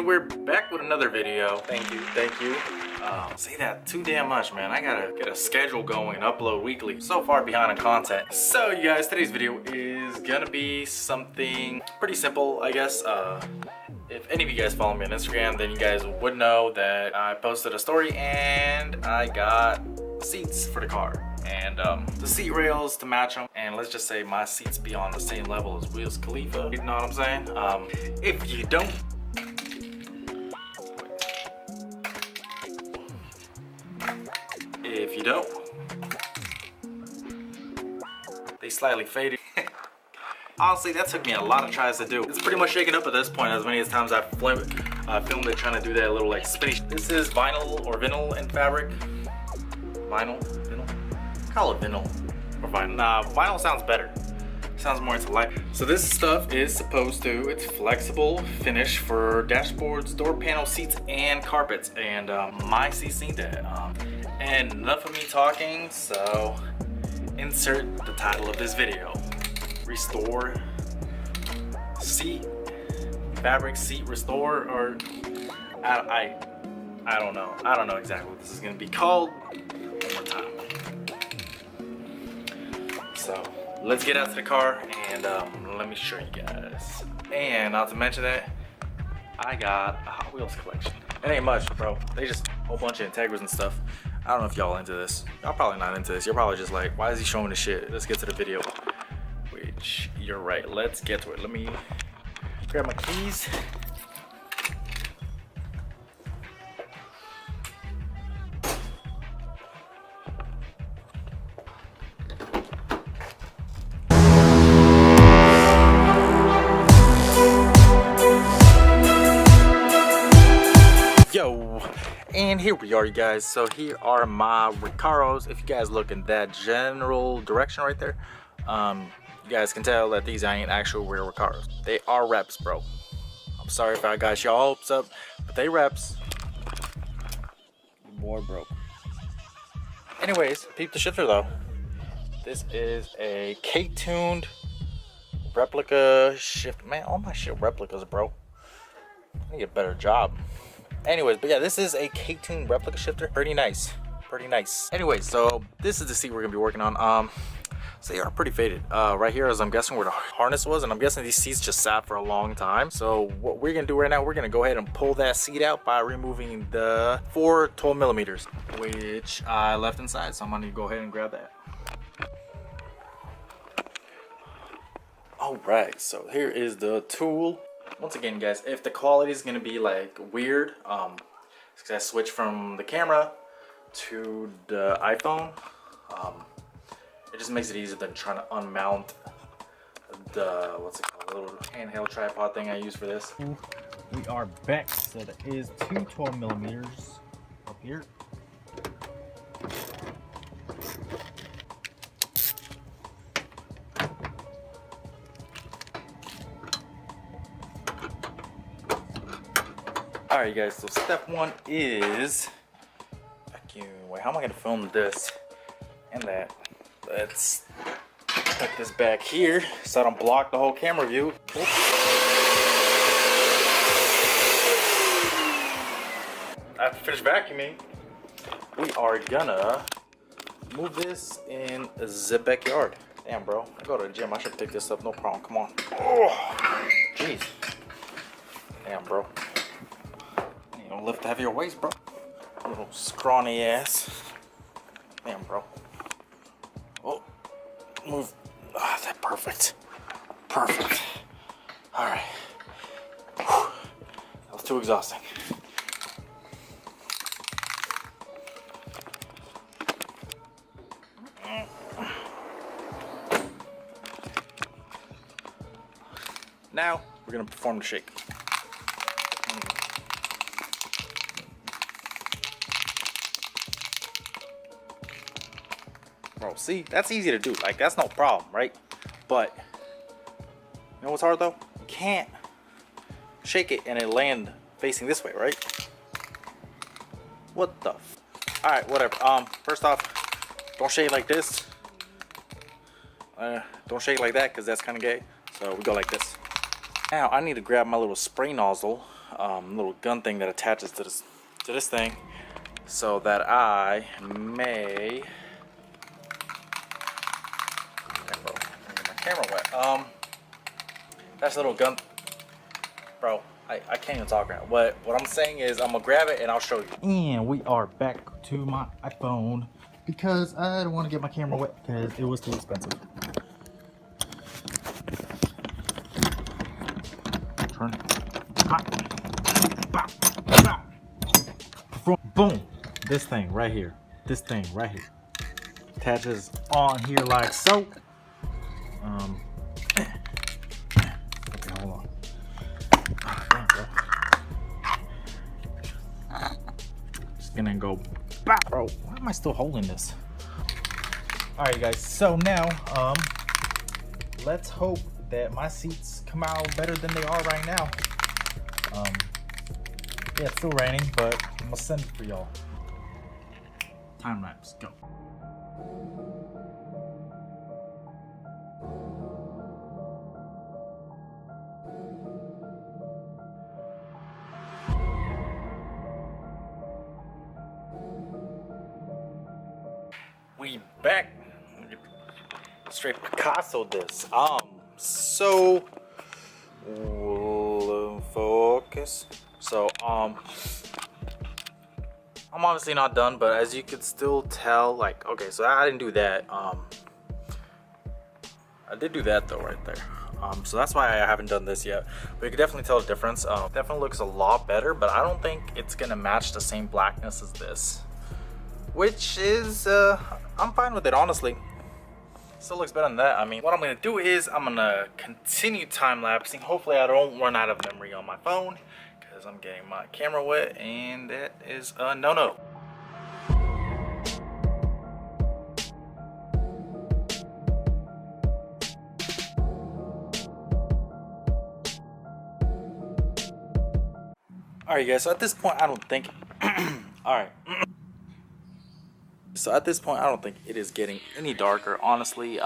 we're back with another video. Thank you. Say that too damn much, man. I gotta get a schedule going and upload weekly. So far behind on content. So you guys, today's video is gonna be something pretty simple, I guess. If any of you guys follow me on Instagram, then you guys would know that I posted a story and I got seats for the car. And the seat rails to match them, and let's just say my seats be on the same level as Wiz Khalifa, you know what I'm saying? If you don't, they slightly faded. Honestly, that took me a lot of tries to do. It's pretty much shaken up at this point, as many as times I've filmed it trying to do that little like spinny. This is vinyl or vinyl in fabric. Vinyl? Call it vinyl or vinyl. Nah, vinyl sounds better. Sounds more into life. So this stuff is supposed to, it's flexible finish for dashboards, door panel seats, and carpets. And my seats need that. And enough of me talking, so insert the title of this video. Restore seat, fabric seat restore, or I don't know. I don't know exactly what this is gonna be called. One more time. So let's get out to the car and let me show you guys. And not to mention that I got a Hot Wheels collection. It ain't much, bro. They just a whole bunch of Integras and stuff. I don't know if y'all into this. Y'all probably not into this. You're probably just like, why is he showing this shit? Let's get to the video. Which, you're right. Let's get to it. Let me grab my keys. Yo, and here we are, you guys. So here are my caros. If you guys look in that general direction right there, you guys can tell that these ain't actual real caros. They are reps, bro. I'm sorry if I got y'all hopes up, but they reps. Your boy broke. Anyways, peep the shifter though. This is a K-tuned replica shift. Man, all my shit replicas, bro. I need a better job. Anyways, but yeah, this is a K-tuned replica shifter. Pretty nice. Anyways, so this is the seat we're gonna be working on. So they are pretty faded. Right here is, I'm guessing, where the harness was, and I'm guessing these seats just sat for a long time. So what we're gonna do right now, we're gonna go ahead and pull that seat out by removing the 4 12 millimeters, which I left inside. So I'm gonna go ahead and grab that. All right, so here is the tool. Once again, guys, if the quality is gonna be like weird, because I switched from the camera to the iPhone, it just makes it easier than trying to unmount the, what's it called, a little handheld tripod thing I use for this. We are back. So that is 2 12 millimeters up here. Alright, guys, so step 1 is vacuum. Wait, how am I going to film this and that? Let's put this back here so I don't block the whole camera view. Oops. After finish vacuuming, we are gonna move this in the backyard. Damn, bro, I go to the gym. I should pick this up, no problem. Come on. Oh, jeez. Damn, bro. You don't lift the heavier weights, bro. Little scrawny ass. Damn, bro. Oh, move. Ah, that's perfect. Perfect. All right. Whew. That was too exhausting. Now we're gonna perform the shake. Bro, see, that's easy to do. Like, that's no problem, right? But you know what's hard though? You can't shake it and it land facing this way, right? What the f? All right, whatever. First off, don't shake like this. Don't shake like that, because that's kind of gay. So we go like this. Now I need to grab my little spray nozzle, little gun thing that attaches to this thing, so that I may. Bro, my camera wet. That's a little gun, bro. I can't even talk right now. What I'm saying is I'm gonna grab it and I'll show you. And we are back to my iPhone because I don't want to get my camera wet because it was too expensive. Turn it. Boom. This thing right here. This thing right here attaches on here like so. Okay, hold on. Just gonna go back. Bro, why am I still holding this? Alright guys, so now let's hope that my seats come out better than they are right now. Yeah, it's still raining, but I'm gonna send it for y'all. Time lapse, go. We back. Straight Picasso this. So focus. So I'm obviously not done, but as you can still tell, like, okay, so I didn't do that. I did do that though right there. So that's why I haven't done this yet, but you can definitely tell the difference. Definitely looks a lot better, but I don't think it's gonna match the same blackness as this, which is I'm fine with it, honestly. Still looks better than that. I mean, what I'm gonna do is I'm gonna continue time lapsing. Hopefully I don't run out of memory on my phone because I'm getting my camera wet, and that is a no-no. Alright guys, so at this point I don't think alright. So at this point I don't think it is getting any darker, honestly.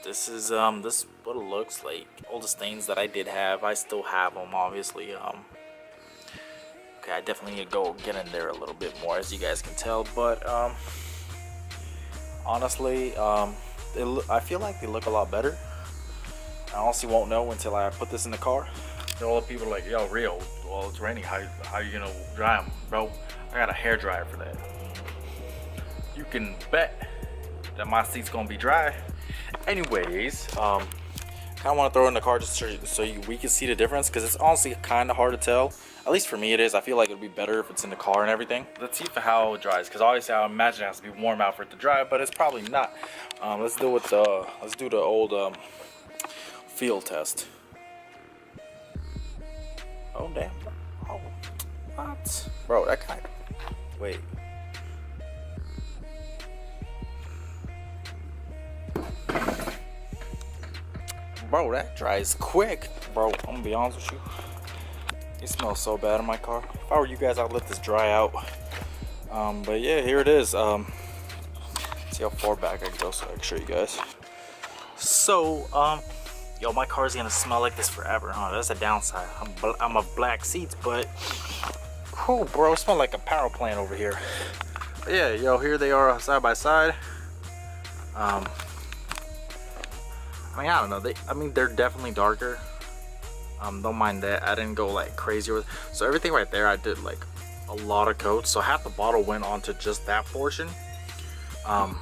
This is what it looks like. All the stains that I did have, I still have them, obviously. Okay, I definitely need to go get in there a little bit more, as you guys can tell, but honestly, I feel like they look a lot better. I honestly won't know until I put this in the car. All the people are like, yo, Rio, well, it's raining, how you gonna dry them? Bro, I got a hair dryer for that. You can bet that my seat's gonna be dry. Anyways, kind of want to throw it in the car just so we can see the difference, because it's honestly kind of hard to tell. At least for me it is. I feel like it would be better if it's in the car and everything. Let's see for how it dries, because obviously I imagine it has to be warm out for it to dry, but it's probably not. Let's do the old field test. Oh damn! Oh, what? Bro, that kind. Wait. Bro, that dries quick. Bro, I'm gonna be honest with you. It smells so bad in my car. If I were you guys, I'd let this dry out. But yeah, here it is. See how far back I can go so I can show you guys. So, yo, my car's gonna smell like this forever, huh? That's a downside. I'm a black seats, but cool, bro. It smells like a power plant over here. But yeah, yo, here they are side by side. I mean, I don't know. They're definitely darker. Don't mind that. I didn't go like crazy with it. So everything right there, I did like a lot of coats. So half the bottle went onto just that portion. But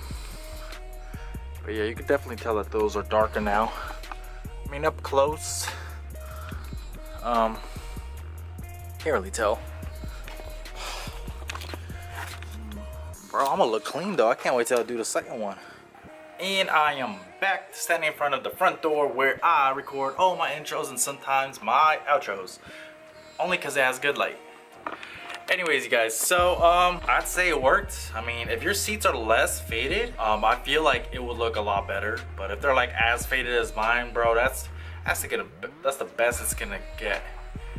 yeah, you can definitely tell that those are darker now. I mean, up close, can't really tell. Bro, I'm gonna look clean though. I can't wait till I do the second one. And I am back standing in front of the front door where I record all my intros and sometimes my outros. Only because it has good light. Anyways, you guys, so I'd say it worked. I mean, if your seats are less faded, I feel like it would look a lot better. But if they're like as faded as mine, bro, that's the best it's gonna get.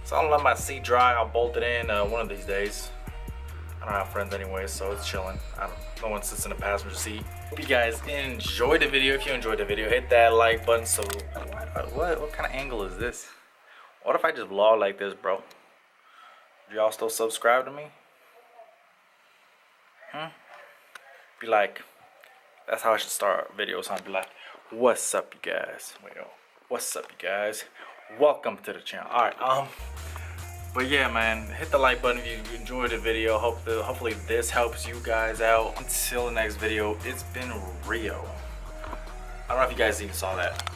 So I'll let my seat dry. I'll bolt it in one of these days. I don't have friends anyways, so it's chilling. No one sits in the passenger seat. Hope you guys enjoyed the video. If you enjoyed the video, hit that like button so What kind of angle is this? What if I just vlog like this, bro? Do y'all still subscribe to me? Be like, that's how I should start videos, huh? Be like, what's up, you guys? What's up, you guys? Welcome to the channel. All right, but yeah, man, hit the like button if you enjoyed the video. Hopefully this helps you guys out. Until the next video, it's been real. I don't know if you guys even saw that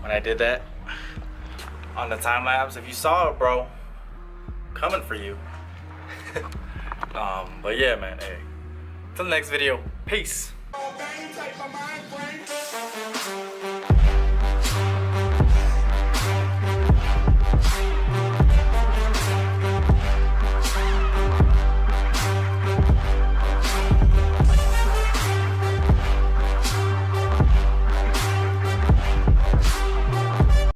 when I did that on the time lapse. If you saw it, bro, coming for you. But yeah, man, hey, till the next video, peace.